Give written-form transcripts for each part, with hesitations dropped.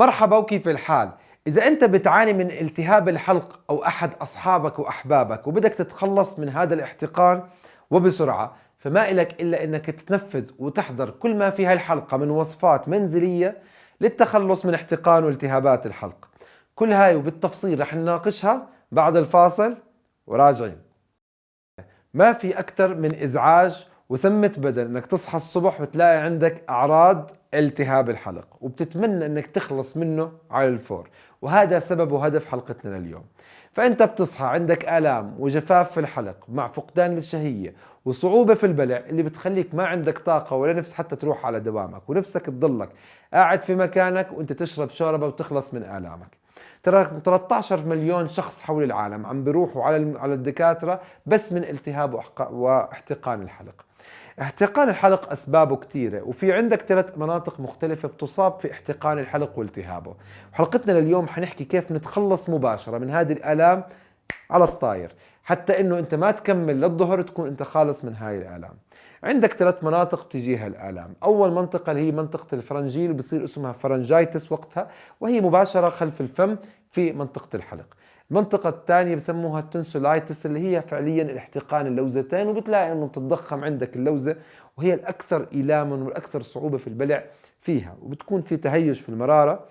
مرحبا وكيف الحال؟ إذا أنت بتعاني من التهاب الحلق أو أحد أصحابك وأحبابك وبدك تتخلص من هذا الاحتقان وبسرعة، فما إلك إلا أنك تنفذ وتحضر كل ما في هاي الحلقة من وصفات منزلية للتخلص من احتقان والتهابات الحلق. كل هاي وبالتفصيل رح نناقشها بعد الفاصل وراجعين. ما في أكثر من إزعاج وسمة بدن انك تصحى الصبح وتلاقي عندك اعراض التهاب الحلق وبتتمنى انك تخلص منه على الفور، وهذا سبب وهدف حلقتنا لليوم. فانت بتصحى عندك الام وجفاف في الحلق مع فقدان للشهية وصعوبة في البلع اللي بتخليك ما عندك طاقة ولا نفس حتى تروح على دوامك، ونفسك تضلك قاعد في مكانك وانت تشرب شوربة وتخلص من الامك. ترى 13 مليون شخص حول العالم عم بيروحوا على الدكاترة بس من التهاب واحتقان الحلق. احتقان الحلق أسبابه كثيرة، وفي عندك 3 مناطق مختلفة بتصاب في احتقان الحلق والتهابه. وحلقتنا لليوم حنحكي كيف نتخلص مباشرة من هذه الآلام على الطاير، حتى إنه أنت ما تكمل للظهر تكون أنت خالص من هاي الآلام. عندك 3 مناطق بتجيها الآلام. أول منطقة اللي هي منطقة الفرنجيل، وبصير اسمها فرنجايتس وقتها، وهي مباشرة خلف الفم في منطقة الحلق. المنطقة الثانية بسموها التونسولايتس اللي هي فعليا الاحتقان اللوزتين، وبتلاقي انه بتتضخم عندك اللوزة وهي الاكثر ايلاما والاكثر صعوبة في البلع فيها، وبتكون في تهيج في المرارة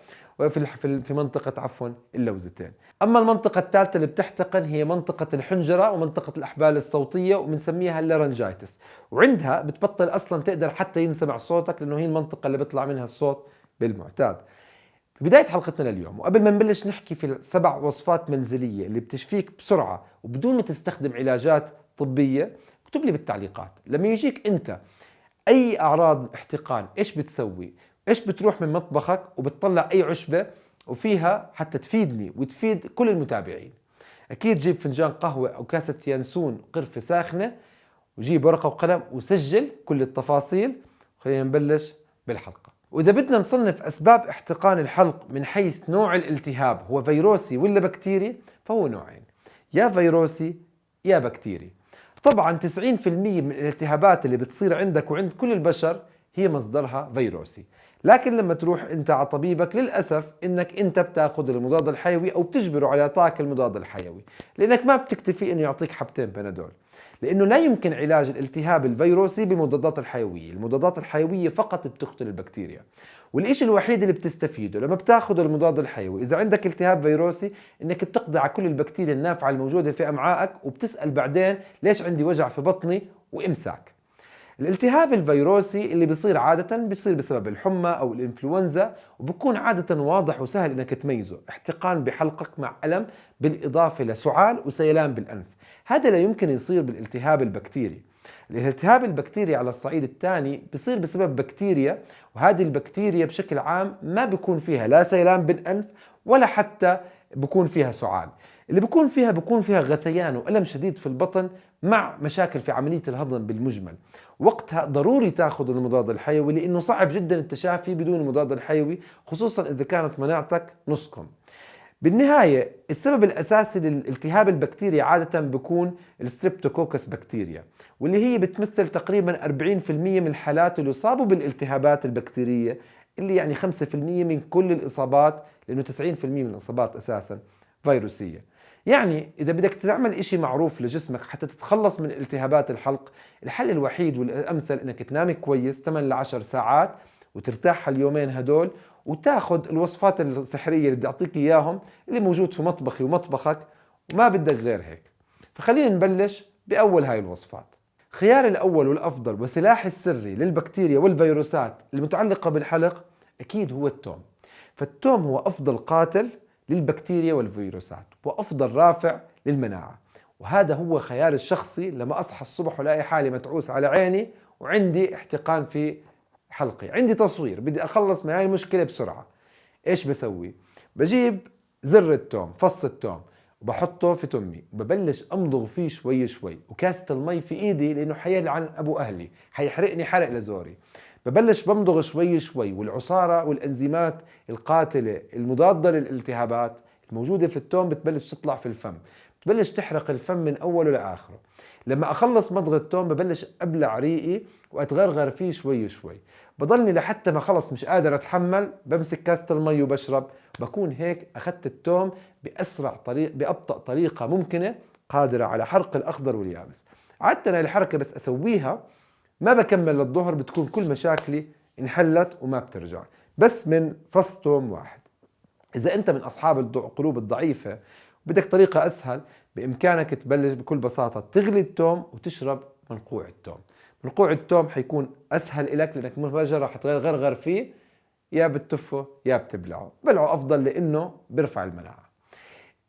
في منطقة اللوزتين. اما المنطقة الثالثة اللي بتحتقن هي منطقة الحنجرة ومنطقة الاحبال الصوتية، وبنسميها اللارنجايتس، وعندها بتبطل اصلا تقدر حتى ينسمع صوتك لانه هي المنطقة اللي بيطلع منها الصوت بالمعتاد. في بداية حلقتنا لليوم، وقبل ما نبلش نحكي في 7 وصفات منزلية اللي بتشفيك بسرعة وبدون ما تستخدم علاجات طبية، اكتب لي بالتعليقات لما يجيك انت اي اعراض احتقان ايش بتسوي؟ ايش بتروح من مطبخك وبتطلع اي عشبة وفيها حتى تفيدني وتفيد كل المتابعين. اكيد جيب فنجان قهوة او كاسة ينسون قرفة ساخنة، وجيب ورقة وقلم وسجل كل التفاصيل. خلينا نبلش بالحلقة. وإذا بدنا نصنف أسباب احتقان الحلق من حيث نوع الالتهاب هو فيروسي ولا بكتيري، فهو نوعين، يا فيروسي يا بكتيري. طبعا 90% من الالتهابات اللي بتصير عندك وعند كل البشر هي مصدرها فيروسي، لكن لما تروح انت على طبيبك للأسف انك انت بتاخذ المضاد الحيوي او بتجبره على اعطاك المضاد الحيوي، لانك ما بتكتفي انه يعطيك حبتين بنادول، لأنه لا يمكن علاج الالتهاب الفيروسي بالمضادات الحيوية. المضادات الحيوية فقط بتقتل البكتيريا، والإشي الوحيد اللي بتستفيده لما بتاخذ المضاد الحيوي إذا عندك التهاب فيروسي إنك بتقضي على كل البكتيريا النافعة الموجودة في أمعائك، وبتسأل بعدين ليش عندي وجع في بطني وإمساك. الالتهاب الفيروسي اللي بيصير عادة بيصير بسبب الحمى أو الإنفلونزا، وبكون عادة واضح وسهل إنك تميزه، احتقان بحلقك مع ألم بالإضافة لسعال وسيلان بالأنف. هذا لا يمكن يصير بالالتهاب البكتيري. الالتهاب البكتيري على الصعيد الثاني بيصير بسبب بكتيريا، وهذه البكتيريا بشكل عام ما بيكون فيها لا سيلان بالأنف ولا حتى بيكون فيها سعال. اللي بيكون فيها غثيان وألم شديد في البطن مع مشاكل في عملية الهضم بالمجمل. وقتها ضروري تاخذ المضاد الحيوي، لأنه صعب جدا التشافي بدون المضاد الحيوي، خصوصا إذا كانت مناعتك نصكم. بالنهاية السبب الأساسي للالتهاب البكتيري عادة بيكون الستريبتوكوكس بكتيريا، واللي هي بتمثل تقريبا 40% من الحالات اللي يصابوا بالالتهابات البكتيرية، اللي يعني 5% من كل الإصابات، لأنه 90% من الإصابات أساسا فيروسية. يعني إذا بدك تعمل إشي معروف لجسمك حتى تتخلص من التهابات الحلق، الحل الوحيد والأمثل إنك تنام كويس 8 ل 10 ساعات وترتاح اليومين هدول، وتاخذ الوصفات السحرية اللي بدي أعطيك إياهم اللي موجود في مطبخي ومطبخك، وما بدك غير هيك. فخلينا نبلش بأول هاي الوصفات. خيار الأول والأفضل وسلاحي السري للبكتيريا والفيروسات المتعلقة بالحلق أكيد هو التوم. فالتوم هو أفضل قاتل للبكتيريا والفيروسات وأفضل رافع للمناعة، وهذا هو خياري الشخصي لما أصحى الصبح ولاقي حالي متعوس على عيني وعندي احتقان في حلقي، عندي تصوير بدي أخلص من هاي المشكلة بسرعة. إيش بسوي؟ بجيب زر التوم، فص التوم، وبحطه في تمي وببلش أمضغ فيه شوي شوي، وكاسة المي في إيدي لأنه حيلعن أبو أهلي حيحرقني حرق لزوري. ببلش بمضغ شوي شوي، والعصارة والأنزيمات القاتلة المضادة للالتهابات الموجودة في التوم بتبلش تطلع في الفم، بتبلش تحرق الفم من أوله لآخره. لما أخلص مضغ التوم ببلش أبلع ريقي وأتغرغر فيه شوي شوي. بضلني لحتى ما خلص مش قادر أتحمل بمسك كاسة المي وبشرب. بكون هيك أخذت التوم بأسرع طريق، بأبطأ طريقة ممكنة، قادرة على حرق الأخضر واليابس. عادة الحركة بس أسويها ما بكمل للظهر، بتكون كل مشاكلي انحلت وما بترجع، بس من فص توم واحد. إذا أنت من أصحاب القلوب الضعيفة بدك طريقة أسهل، بإمكانك تبلش بكل بساطة تغلي التوم وتشرب منقوع التوم. منقوع التوم حيكون أسهل إلك لأنك مباشرة حتغرغر فيه، يا بتفه يا بتبلعه. بلعه أفضل لأنه بيرفع المناعة.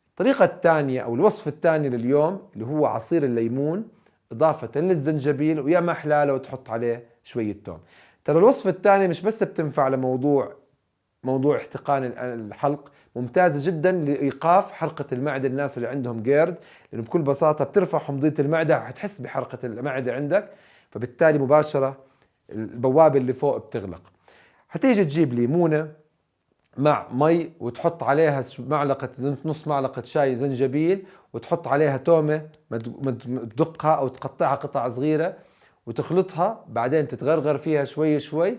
الطريقة الثانية أو الوصفة الثانية لليوم اللي هو عصير الليمون إضافة للزنجبيل، ويا ما أحلى لو تحط عليه شوية توم. ترى الوصفة الثانية مش بس بتنفع موضوع احتقان الحلق، ممتازة جدا لإيقاف حرقة المعدة الناس اللي عندهم جيرد، لأنه بكل بساطة بترفع حمضية المعدة، حتحس بحرقة المعدة عندك، فبالتالي مباشرة البوابة اللي فوق بتغلق. هتيجي تجيب ليمونة مع مي وتحط عليها نص معلقة شاي زنجبيل، وتحط عليها تومة تدقها أو تقطعها قطع صغيرة وتخلطها، بعدين تتغرغر فيها شوي شوي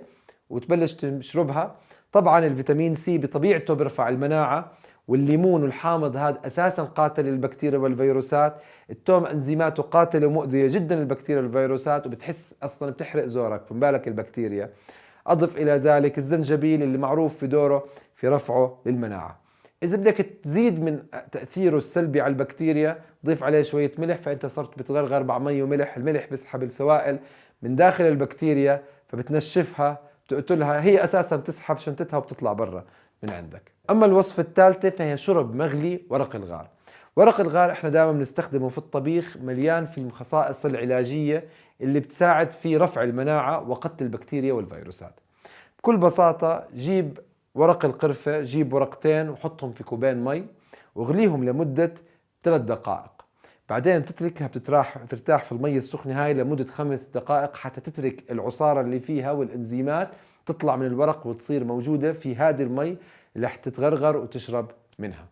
وتبلش تشربها. طبعا الفيتامين سي بطبيعته بيرفع المناعة، والليمون والحامض هذا أساسا قاتل للبكتيريا والفيروسات. التوم أنزيماته قاتلة ومؤذية جدا للبكتيريا والفيروسات، وبتحس أصلا بتحرق زورك، فما بالك البكتيريا. أضف إلى ذلك الزنجبيل اللي معروف بدوره في رفعه للمناعة. إذا بدك تزيد من تأثيره السلبي على البكتيريا ضيف عليه شوية ملح، فأنت صرت بتغرغر مع مي وملح. الملح بيسحب السوائل من داخل البكتيريا فبتنشفها، بتقتلها، هي أساسا بتسحب شنتتها وبتطلع برا من عندك. أما الوصفة الثالثة فهي شرب مغلي ورق الغار. ورق الغار احنا دائما بنستخدمه في الطبيخ، مليان في الخصائص العلاجية اللي بتساعد في رفع المناعة وقتل البكتيريا والفيروسات. بكل بساطة جيب ورق القرفة، جيب ورقتين وحطهم في كوبين مي واغليهم لمدة 3 دقائق. بعدين بتتركها بترتاح في المي السخنة هاي لمدة 5 دقائق حتى تترك العصارة اللي فيها والإنزيمات تطلع من الورق وتصير موجودة في هذه المي اللي حتتغرغر وتشرب منها.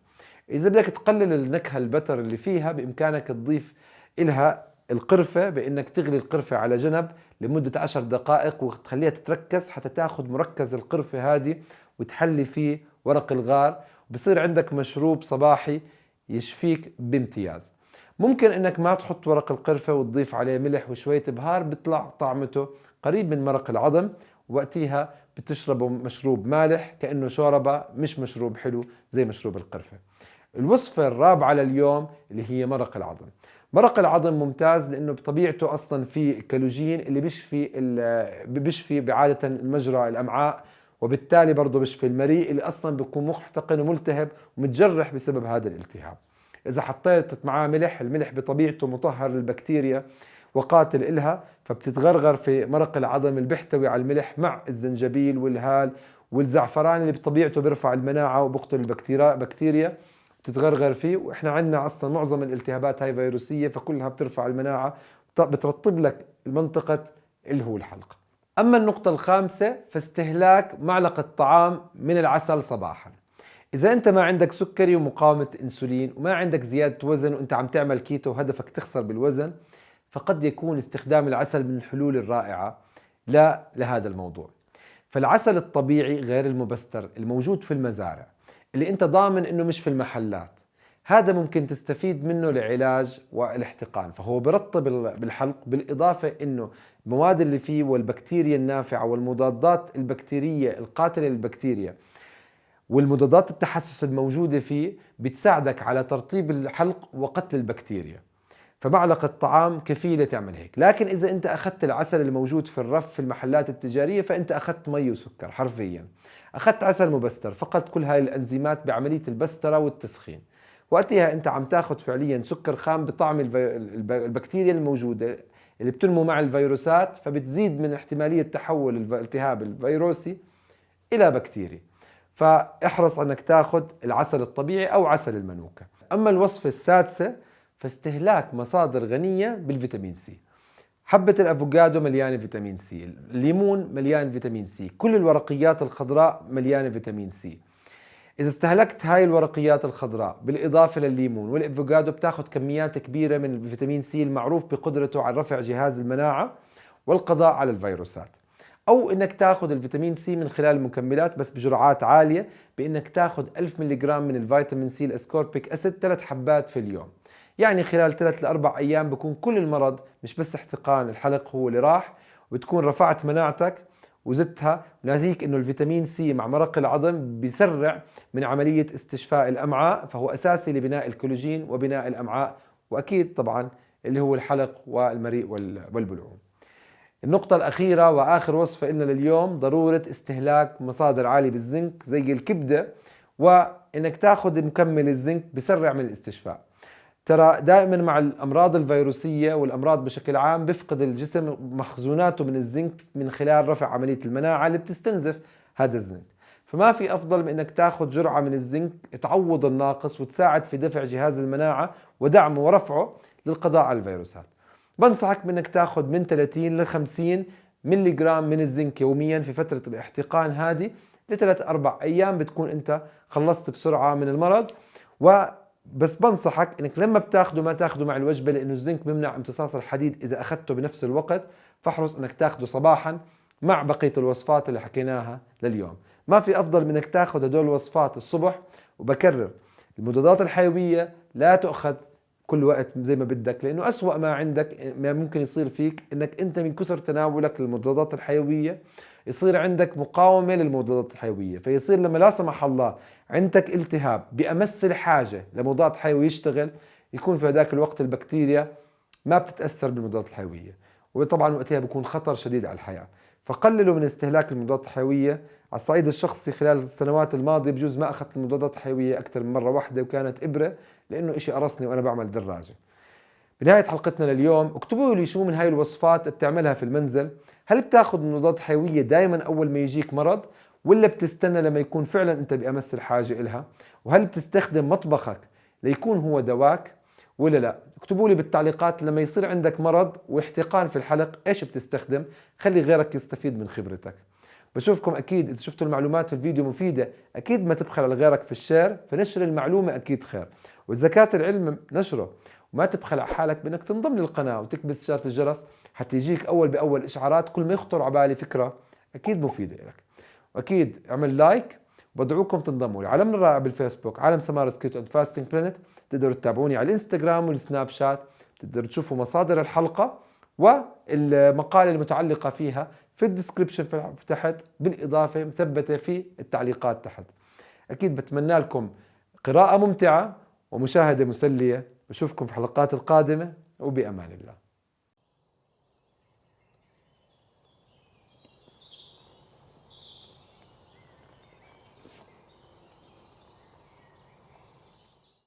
إذا بدك تقلل النكهة البتر اللي فيها بإمكانك تضيف إلها القرفة بإنك تغلي القرفة على جنب لمدة 10 دقائق وتخليها تتركز حتى تاخذ مركز القرفة هذه وتحلي فيه ورق الغار، وبصير عندك مشروب صباحي يشفيك بامتياز. ممكن انك ما تحط ورق القرفة وتضيف عليه ملح وشوية بهار، بيطلع طعمته قريب من مرق العظم، وقتها بتشربه مشروب مالح كأنه شوربة، مش مشروب حلو زي مشروب القرفة. الوصفة الرابعة لليوم اللي هي مرق العظم. مرق العظم ممتاز لأنه بطبيعته أصلا فيه كالوجين اللي بيشفي بعادة المجرى الأمعاء، وبالتالي برضه بيشفي المريء اللي أصلا بيكون محتقن وملتهب ومتجرح بسبب هذا الالتهاب. إذا حطيت معاه ملح، الملح بطبيعته مطهر للبكتيريا وقاتل إلها، فبتتغرغر في مرق العظم اللي بيحتوي على الملح مع الزنجبيل والهال والزعفران اللي بطبيعته بيرفع المناعة وبقتل البكتيريا، بتتغرغر فيه. وإحنا عندنا أصلا معظم الالتهابات هاي فيروسية، فكلها بترفع المناعة، بترطب لك منطقة اللي هو الحلق. أما النقطة الخامسة فاستهلاك معلقة طعام من العسل صباحا. إذا أنت ما عندك سكري ومقاومة أنسولين وما عندك زيادة وزن وأنت عم تعمل كيتو وهدفك تخسر بالوزن، فقد يكون استخدام العسل من الحلول الرائعة لهذا الموضوع. فالعسل الطبيعي غير المبستر الموجود في المزارع اللي أنت ضامن أنه مش في المحلات، هذا ممكن تستفيد منه لعلاج والاحتقان، فهو برطب بالحلق، بالإضافة أنه المواد اللي فيه والبكتيريا النافعة والمضادات البكتيرية القاتلة للبكتيريا والمضادات التحسس الموجودة فيه بتساعدك على ترطيب الحلق وقتل البكتيريا. فمعلقة طعام كفيلة تعمل هيك. لكن إذا أنت أخذت العسل الموجود في الرف في المحلات التجارية فأنت أخذت مي وسكر حرفيا، أخذت عسل مبستر، فقط كل هاي الأنزيمات بعملية البسترة والتسخين. وقتها أنت عم تاخذ فعليا سكر خام بطعم البكتيريا الموجودة اللي بتنمو مع الفيروسات، فبتزيد من احتمالية تحول الالتهاب الفيروسي إلى بكتيري. فاحرص أنك تاخذ العسل الطبيعي أو عسل المنوكة. أما الوصفة السادسة فاستهلاك مصادر غنية بالفيتامين سي. حبة الأفوكادو مليانة فيتامين سي، الليمون مليان فيتامين سي، كل الورقيات الخضراء مليانة فيتامين سي. إذا استهلكت هاي الورقيات الخضراء بالإضافة للليمون والأفوكادو بتاخذ كميات كبيرة من الفيتامين سي المعروف بقدرته على رفع جهاز المناعة والقضاء على الفيروسات. أو إنك تاخذ الفيتامين سي من خلال المكملات بس بجرعات عالية، بإنك تاخذ 1000 ملغ من الفيتامين سي الأسكوربيك أسيد 3 حبات في اليوم. يعني خلال 3 ل 4 أيام بكون كل المرض مش بس احتقان الحلق هو اللي راح، وبتكون رفعت مناعتك وزدتها. وناهيك انه الفيتامين سي مع مرق العظم بيسرع من عملية استشفاء الأمعاء، فهو أساسي لبناء الكولاجين وبناء الأمعاء، وأكيد طبعا اللي هو الحلق والمريء والبلوعة. النقطة الأخيرة وآخر وصفة لنا لليوم، ضرورة استهلاك مصادر عالية بالزنك زي الكبدة، وإنك تاخذ مكمل الزنك بسرع من الاستشفاء. ترى دائما مع الأمراض الفيروسية والأمراض بشكل عام بفقد الجسم مخزوناته من الزنك من خلال رفع عملية المناعة اللي بتستنزف هذا الزنك. فما في أفضل من أنك تاخذ جرعة من الزنك تعوض الناقص وتساعد في دفع جهاز المناعة ودعمه ورفعه للقضاء على الفيروسات. بنصحك بأنك تاخذ من 30 ل 50 ملغ من الزنك يوميا في فترة الاحتقان هذه لثلاث أربع أيام، بتكون أنت خلصت بسرعة من المرض. بس بنصحك انك لما بتاخده ما تاخده مع الوجبه، لانه الزنك بيمنع امتصاص الحديد اذا اخذته بنفس الوقت، فاحرص انك تاخده صباحا مع بقيه الوصفات اللي حكيناها لليوم. ما في افضل من انك تاخذ هدول الوصفات الصبح. وبكرر، المضادات الحيويه لا تؤخذ كل وقت زي ما بدك، لانه اسوأ ما عندك ما ممكن يصير فيك انك انت من كثر تناولك للمضادات الحيويه يصير عندك مقاومة للمضادات الحيوية، فيصير لما لا سمح الله عندك التهاب بأمس الحاجة لمضاد حيوي يشتغل، يكون في هذاك الوقت البكتيريا ما بتتأثر بالمضادات الحيوية، وطبعا وقتها بيكون خطر شديد على الحياة. فقللوا من استهلاك المضادات الحيوية. على الصعيد الشخصي خلال السنوات الماضية بجوز ما أخذت المضادات الحيوية أكثر من مرة واحدة، وكانت إبرة لأنه إشي قرصني وأنا بعمل دراجة. بنهاية حلقتنا لليوم اكتبوا لي شو من هاي الوصفات بتعملها في المنزل. هل بتاخذ مضادات حيوية دائما أول ما يجيك مرض، ولا بتستنى لما يكون فعلا أنت بأمس الحاجة إلها؟ وهل بتستخدم مطبخك ليكون هو دواك ولا لا؟ اكتبوا لي بالتعليقات لما يصير عندك مرض واحتقان في الحلق إيش بتستخدم، خلي غيرك يستفيد من خبرتك. بشوفكم أكيد إذا شفتوا المعلومات في الفيديو مفيدة أكيد ما تبخل على غيرك في الشير، فنشر المعلومة أكيد خير، والزكاة العلم نشره. وما تبخل على حالك بأنك تنضم للقناة وتكبس شارة الجرس حتى يجيك أول بأول إشعارات كل ما يخطر على بالي فكرة أكيد مفيدة لك. وأكيد اعمل لايك، وبدعوكم تنضموا لي عالمنا الرائع بالفيسبوك عالم سمارة كيتو أند فاستنج بلانت. تقدروا تتابعوني على الانستغرام والسناب شات، تقدروا تشوفوا مصادر الحلقة والمقالة المتعلقة فيها في الديسكريبشن في تحت، بالإضافة مثبتة في التعليقات تحت. أكيد بتمنى لكم قراءة ممتعة ومشاهدة مسلية. بشوفكم في حلقات القادمة، وبأمان الله.